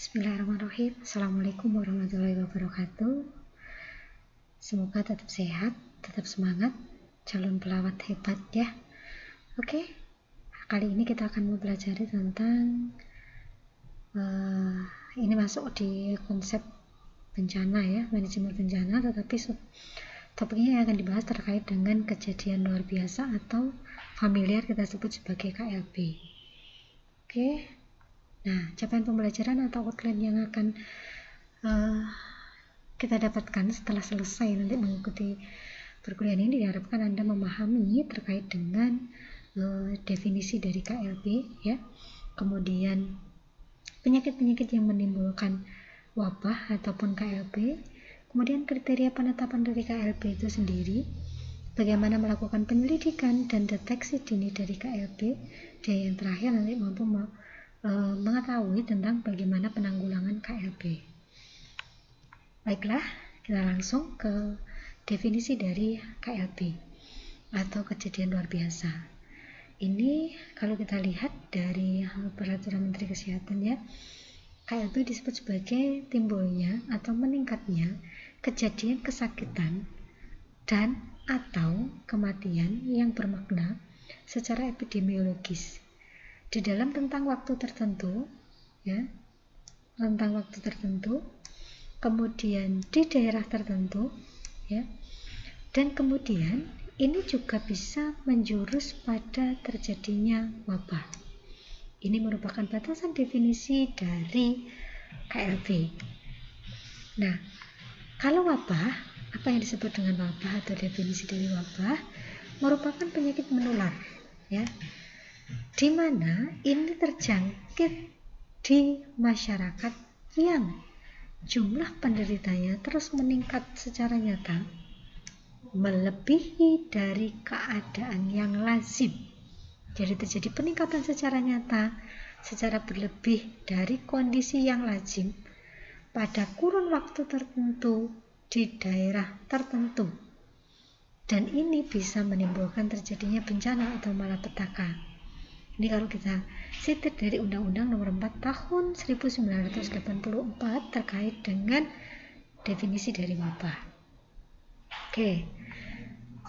Bismillahirrahmanirrahim. Assalamualaikum warahmatullahi wabarakatuh. Semoga tetap sehat, tetap semangat, calon pelawat hebat ya. Oke, kali ini kita akan mempelajari tentang ini masuk di konsep bencana ya, manajemen bencana, tetapi topiknya yang akan dibahas terkait dengan kejadian luar biasa atau familiar kita sebut sebagai KLB. Oke. Nah, capaian pembelajaran atau outline yang akan kita dapatkan setelah selesai nanti mengikuti perkuliahan ini, diharapkan Anda memahami terkait dengan definisi dari KLB ya, kemudian penyakit-penyakit yang menimbulkan wabah ataupun KLB, kemudian kriteria penetapan dari KLB itu sendiri, bagaimana melakukan penyelidikan dan deteksi dini dari KLB, dan yang terakhir nanti mampu mengetahui tentang bagaimana penanggulangan KLB. Baiklah, kita langsung ke definisi dari KLB atau kejadian luar biasa. Ini kalau kita lihat dari peraturan Menteri Kesehatan ya, KLB disebut sebagai timbulnya atau meningkatnya kejadian kesakitan dan atau kematian yang bermakna secara epidemiologis di dalam rentang waktu tertentu ya, kemudian di daerah tertentu ya, dan kemudian ini juga bisa menjurus pada terjadinya wabah. Ini merupakan batasan definisi dari KLB. Nah, kalau wabah, apa yang disebut dengan wabah atau definisi dari wabah, merupakan penyakit menular ya, di mana ini terjangkit di masyarakat yang jumlah penderitanya terus meningkat secara nyata melebihi dari keadaan yang lazim. Jadi terjadi peningkatan secara nyata, secara berlebih dari kondisi yang lazim pada kurun waktu tertentu di daerah tertentu, dan ini bisa menimbulkan terjadinya bencana atau malapetaka. Ini kalau kita sitik dari Undang-Undang Nomor 4 Tahun 1984 terkait dengan definisi dari wabah. Oke,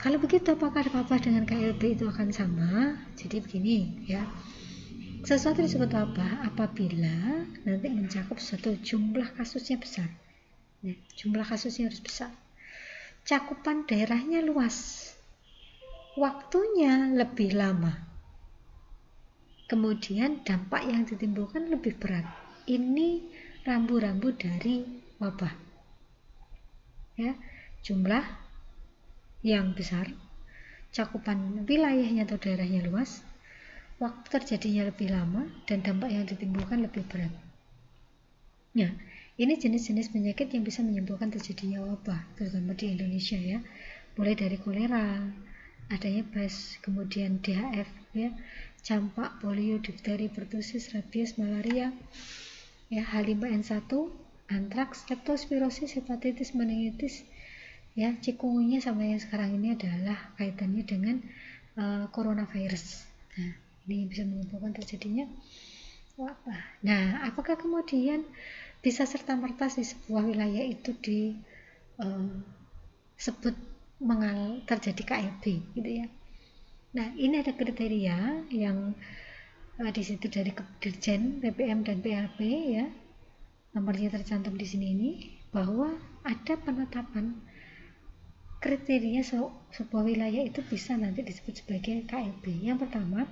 kalau begitu apakah wabah dengan KLB itu akan sama? Jadi begini ya, sesuatu disebut wabah apabila nanti mencakup suatu jumlah kasusnya besar. Nah, jumlah kasusnya harus besar, cakupan daerahnya luas, waktunya lebih lama, kemudian dampak yang ditimbulkan lebih berat. Ini rambu-rambu dari wabah ya, jumlah yang besar, cakupan wilayahnya atau daerahnya luas, waktu terjadinya lebih lama, dan dampak yang ditimbulkan lebih berat. Nah, ini jenis-jenis penyakit yang bisa menyebabkan terjadinya wabah, terutama di Indonesia ya, mulai dari kolera, adanya BAS, kemudian DHF ya, campak, polio, difteri, pertusis, rabies, malaria ya, H5N1, antraks, leptospirosis, hepatitis, meningitis ya, chikungunya, sama yang sekarang ini adalah kaitannya dengan coronavirus. Nah, ini bisa menyebabkan terjadinya wabah. Nah, apakah kemudian bisa serta-merta di sebuah wilayah itu disebut terjadi KLB gitu ya? Nah, ini ada kriteria yang di situ dari Dirjen PPM dan PLP ya, nomornya tercantum di sini ini, bahwa ada penetapan kriteria sebuah wilayah itu bisa nanti disebut sebagai KLB. Yang pertama,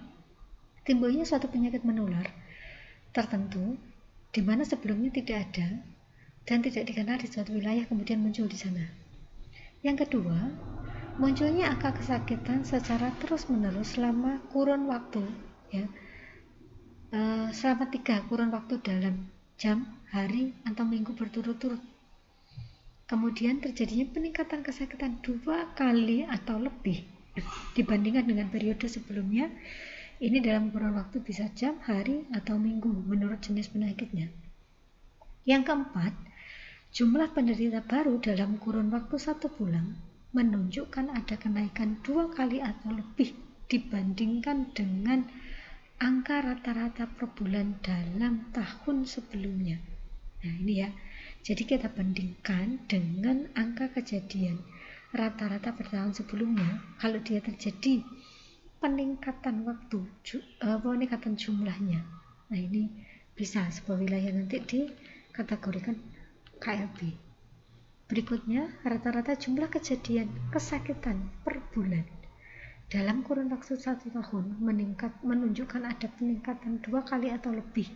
timbulnya suatu penyakit menular tertentu di mana sebelumnya tidak ada dan tidak dikenal di suatu wilayah, kemudian muncul di sana. Yang kedua, munculnya angka kesakitan secara terus-menerus selama kurun waktu ya, selama 3 kurun waktu dalam jam, hari, atau minggu berturut-turut. Kemudian terjadinya peningkatan kesakitan 2 kali atau lebih dibandingkan dengan periode sebelumnya. Ini dalam kurun waktu bisa jam, hari, atau minggu menurut jenis penyakitnya. Yang keempat, jumlah penderita baru dalam kurun waktu 1 bulan menunjukkan ada kenaikan 2 kali atau lebih dibandingkan dengan angka rata-rata per bulan dalam tahun sebelumnya. Nah ini ya, jadi kita bandingkan dengan angka kejadian rata-rata per tahun sebelumnya. Kalau dia terjadi peningkatan waktu, peningkatan jumlahnya, nah ini bisa sebuah wilayah nanti dikategorikan KLB. Berikutnya, rata-rata jumlah kejadian kesakitan per bulan dalam kurun waktu 1 tahun menunjukkan ada peningkatan 2 kali atau lebih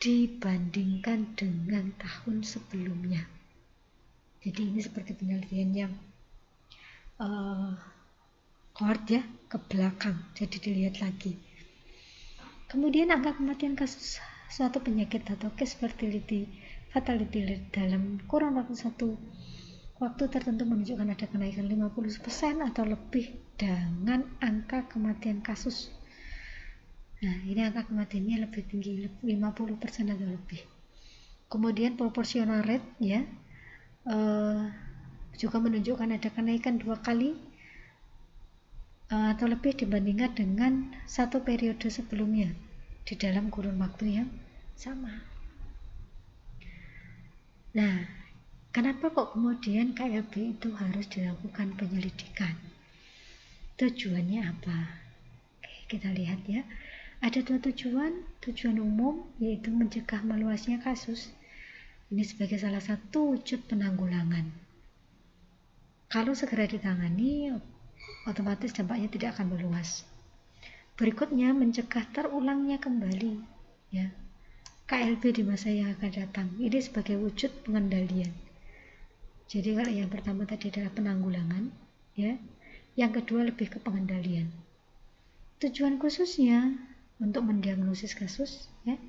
dibandingkan dengan tahun sebelumnya. Jadi ini seperti penelitian yang cohort ya, ke belakang, jadi dilihat lagi. Kemudian angka kematian kasus suatu penyakit atau case fatality dalam kurun waktu tertentu menunjukkan ada kenaikan 50% atau lebih dengan angka kematian kasus. Nah ini angka kematiannya lebih tinggi, 50% atau lebih. Kemudian proportional rate ya, juga menunjukkan ada kenaikan 2 kali atau lebih dibandingkan dengan satu periode sebelumnya di dalam kurun waktu yang sama. Nah, kenapa kok kemudian KLB itu harus dilakukan penyelidikan? Tujuannya apa? Oke, kita lihat ya. Ada 2 tujuan. Tujuan umum yaitu mencegah meluasnya kasus. Ini sebagai salah satu wujud penanggulangan. Kalau segera ditangani, otomatis dampaknya tidak akan meluas. Berikutnya, mencegah terulangnya kembali ya KLB di masa yang akan datang. Ini sebagai wujud pengendalian. Jadi kalau yang pertama tadi adalah penanggulangan ya, yang kedua lebih ke pengendalian. Tujuan khususnya untuk mendiagnosis kasus ya,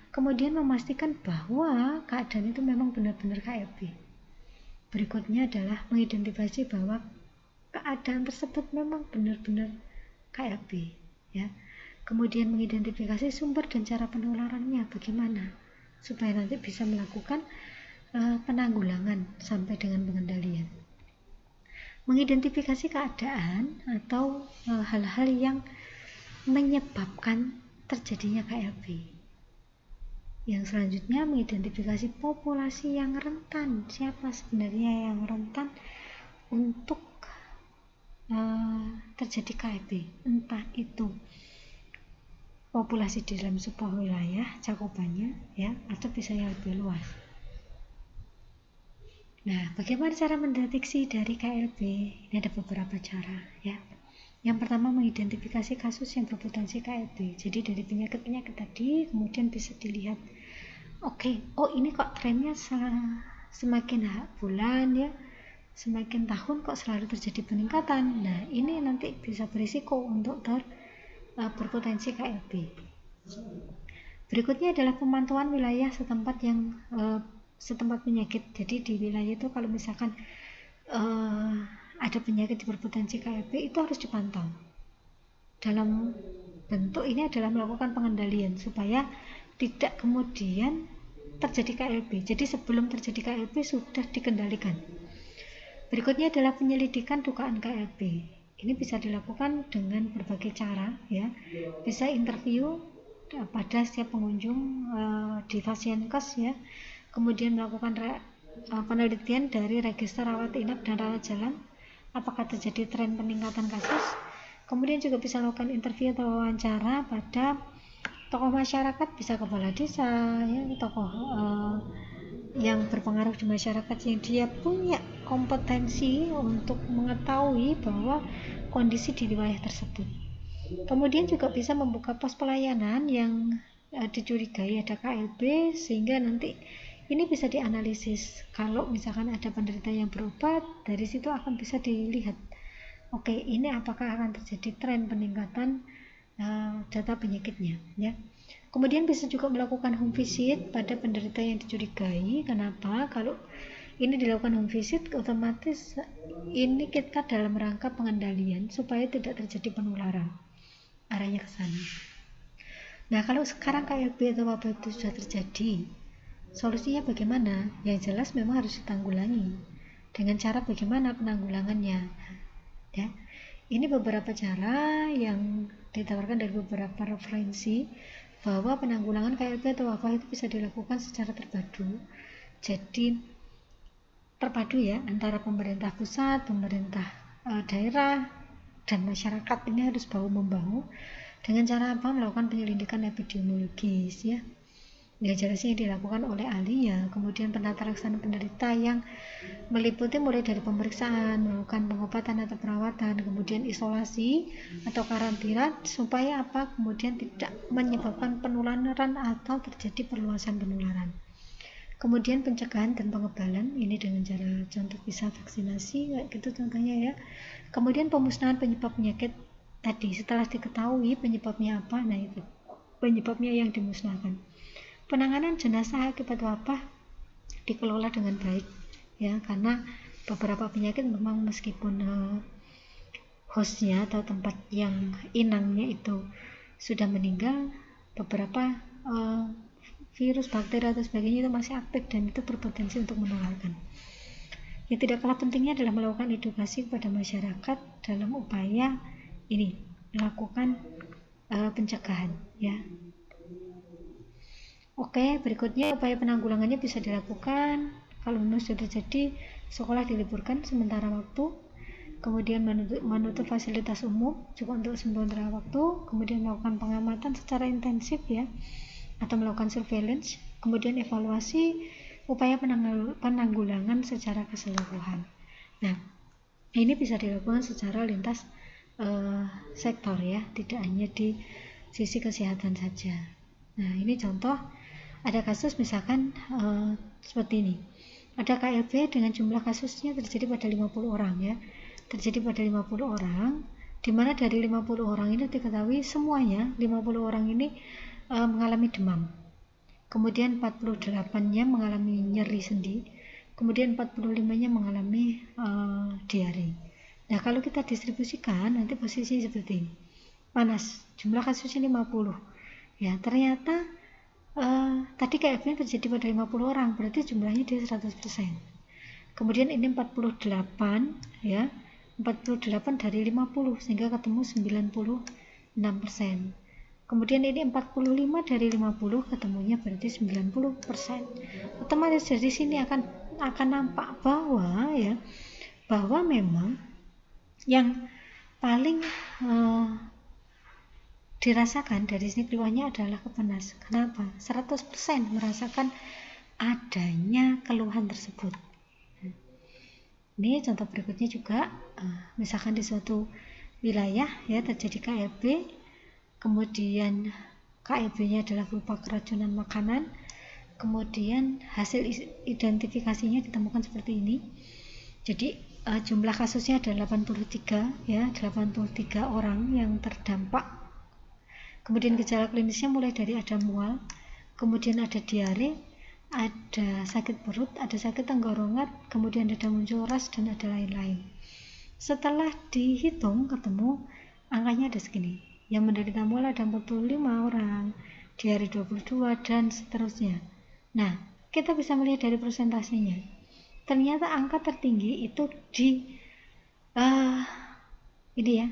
kemudian memastikan bahwa keadaan itu memang benar-benar KLB. Berikutnya adalah mengidentifikasi bahwa keadaan tersebut memang benar-benar KLB ya. Kemudian mengidentifikasi sumber dan cara penularannya bagaimana supaya nanti bisa melakukan penanggulangan sampai dengan pengendalian. Mengidentifikasi keadaan atau hal-hal yang menyebabkan terjadinya KLB. Yang selanjutnya mengidentifikasi populasi yang rentan. Siapa sebenarnya yang rentan untuk terjadi KLB, entah itu populasi di dalam sebuah wilayah cakupannya ya, atau bisa yang lebih luas. Nah, bagaimana cara mendeteksi dari KLB? Ini ada beberapa cara ya. Yang pertama, mengidentifikasi kasus yang berpotensi KLB. Jadi dari penyakit-penyakit tadi kemudian bisa dilihat, oh ini kok trennya semakin bulan ya, semakin tahun kok selalu terjadi peningkatan. Nah ini nanti bisa berisiko untuk berpotensi KLB. Berikutnya adalah pemantauan wilayah setempat penyakit. Jadi di wilayah itu kalau misalkan ada penyakit berpotensi KLB, itu harus dipantau. Dalam bentuk ini adalah melakukan pengendalian supaya tidak kemudian terjadi KLB. Jadi sebelum terjadi KLB sudah dikendalikan. Berikutnya adalah penyelidikan dugaan KLB. Ini bisa dilakukan dengan berbagai cara ya. Bisa interview pada setiap pengunjung di Fasienkes ya. Kemudian melakukan penelitian dari register rawat inap dan rawat jalan. Apakah terjadi tren peningkatan kasus? Kemudian juga bisa melakukan interview atau wawancara pada tokoh masyarakat, bisa kepala desa ya, tokoh yang berpengaruh di masyarakat yang dia punya kompetensi untuk mengetahui bahwa kondisi di wilayah tersebut. Kemudian juga bisa membuka pos pelayanan yang dicurigai ada KLB, sehingga nanti ini bisa dianalisis. Kalau misalkan ada penderita yang berobat, dari situ akan bisa dilihat, ini apakah akan terjadi tren peningkatan data penyakitnya ya. Kemudian bisa juga melakukan home visit pada penderita yang dicurigai. Kenapa? Kalau ini dilakukan home visit, otomatis ini kita dalam rangka pengendalian supaya tidak terjadi penularan, arahnya ke sana. Nah, kalau sekarang KLB atau wabah itu sudah terjadi, solusinya bagaimana? Yang jelas memang harus ditanggulangi. Dengan cara bagaimana penanggulangannya? Ya, ini beberapa cara yang ditawarkan dari beberapa referensi bahwa penanggulangan KLB atau wabah itu bisa dilakukan secara terpadu. Jadi terpadu ya, antara pemerintah pusat, pemerintah daerah, dan masyarakat. Ini harus bahu-membahu dengan cara apa? Melakukan penyelidikan epidemiologis ya. Ya jelasnya dilakukan oleh ahli ya. Kemudian penata laksana penderita yang meliputi mulai dari pemeriksaan, melakukan pengobatan atau perawatan, kemudian isolasi atau karantina supaya apa? Kemudian tidak menyebabkan penularan atau terjadi perluasan penularan. Kemudian pencegahan dan pengebalan, ini dengan cara contoh bisa vaksinasi kayak gitu contohnya ya. Kemudian pemusnahan penyebab penyakit tadi, setelah diketahui penyebabnya apa, nah itu penyebabnya yang dimusnahkan. Penanganan jenazah akibat wabah dikelola dengan baik ya, karena beberapa penyakit memang meskipun hostnya atau tempat yang inangnya itu sudah meninggal, beberapa virus, bakteri atau sebagainya itu masih aktif dan itu berpotensi untuk menularkan. Yang tidak kalah pentingnya adalah melakukan edukasi kepada masyarakat dalam upaya ini melakukan pencegahan ya. Oke, berikutnya upaya penanggulangannya bisa dilakukan kalau memang sudah terjadi sekolah diliburkan sementara waktu, kemudian menutup fasilitas umum juga untuk sementara waktu, kemudian melakukan pengamatan secara intensif ya, atau melakukan surveillance, kemudian evaluasi upaya penanggulangan secara keseluruhan. Nah, ini bisa dilakukan secara lintas sektor ya, tidak hanya di sisi kesehatan saja. Nah, ini contoh ada kasus misalkan seperti ini. Ada KLB dengan jumlah kasusnya terjadi pada 50 orang ya. Terjadi pada 50 orang, di mana dari 50 orang ini diketahui semuanya 50 orang ini mengalami demam. Kemudian 48-nya mengalami nyeri sendi. Kemudian 45-nya mengalami diare. Nah, kalau kita distribusikan nanti posisinya seperti ini. Panas, jumlah kasusnya 50. Ya, ternyata tadi KFB terjadi pada 50 orang, berarti jumlahnya dia 100%. Kemudian ini 48 ya, 48 dari 50 sehingga ketemu 96%. Kemudian ini 45 dari 50 ketemunya berarti 90%. Otomatis dari sini akan nampak bahwa ya, bahwa memang yang paling dirasakan dari sini keluarnya adalah kepanas. Kenapa? 100% merasakan adanya keluhan tersebut. Ini contoh berikutnya juga, misalkan di suatu wilayah ya terjadi KLB, kemudian KLB-nya adalah berupa keracunan makanan, kemudian hasil identifikasinya ditemukan seperti ini. Jadi jumlah kasusnya ada 83 ya, 83 orang yang terdampak. Kemudian gejala klinisnya mulai dari ada mual, kemudian ada diare, ada sakit perut, ada sakit tenggorokan, kemudian ada muncul ras dan ada lain-lain. Setelah dihitung ketemu angkanya ada segini. Yang menderita mual ada 45 orang, diare 22 dan seterusnya. Nah, kita bisa melihat dari persentasenya. Ternyata angka tertinggi itu ini ya,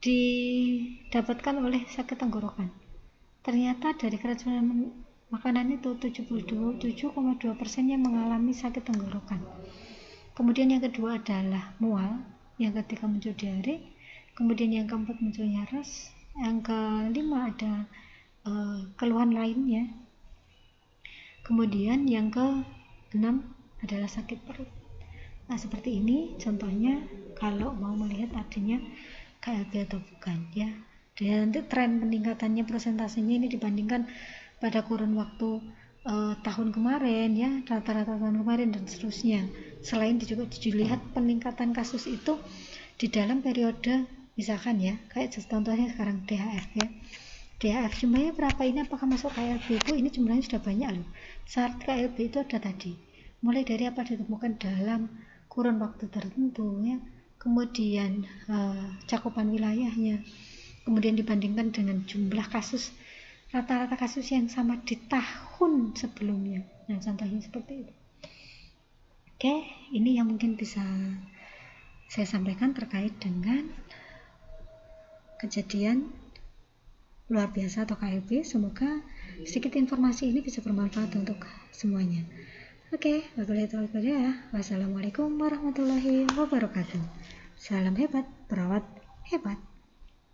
didapatkan oleh sakit tenggorokan. Ternyata dari keracunan makanan itu 77,2% yang mengalami sakit tenggorokan. Kemudian yang kedua adalah mual, yang ketiga muncul diare, kemudian yang keempat munculnya ras, yang kelima ada keluhan lainnya, kemudian yang keenam adalah sakit perut. Nah, seperti ini contohnya kalau mau melihat adanya KLB atau bukan ya. Dan nanti tren peningkatannya persentasenya ini dibandingkan pada kurun waktu tahun kemarin ya, rata-rata tahun kemarin dan seterusnya. Selain juga dilihat peningkatan kasus itu di dalam periode misalkan ya, kayak contohnya sekarang DHF ya. DHF jumlahnya berapa, ini apakah masuk KLB? Bu, ini jumlahnya sudah banyak loh. Saat KLB itu ada tadi. Mulai dari apa ditemukan dalam kurun waktu tertentu ya. Kemudian cakupan wilayahnya, kemudian dibandingkan dengan jumlah kasus, rata-rata kasus yang sama di tahun sebelumnya. Nah, contohnya seperti itu. Oke, ini yang mungkin bisa saya sampaikan terkait dengan kejadian luar biasa atau KLB. Semoga sedikit informasi ini bisa bermanfaat untuk semuanya. Oke, wabillahi taufiq wal hidayah. Wassalamualaikum warahmatullahi wabarakatuh. Salam hebat, perawat hebat.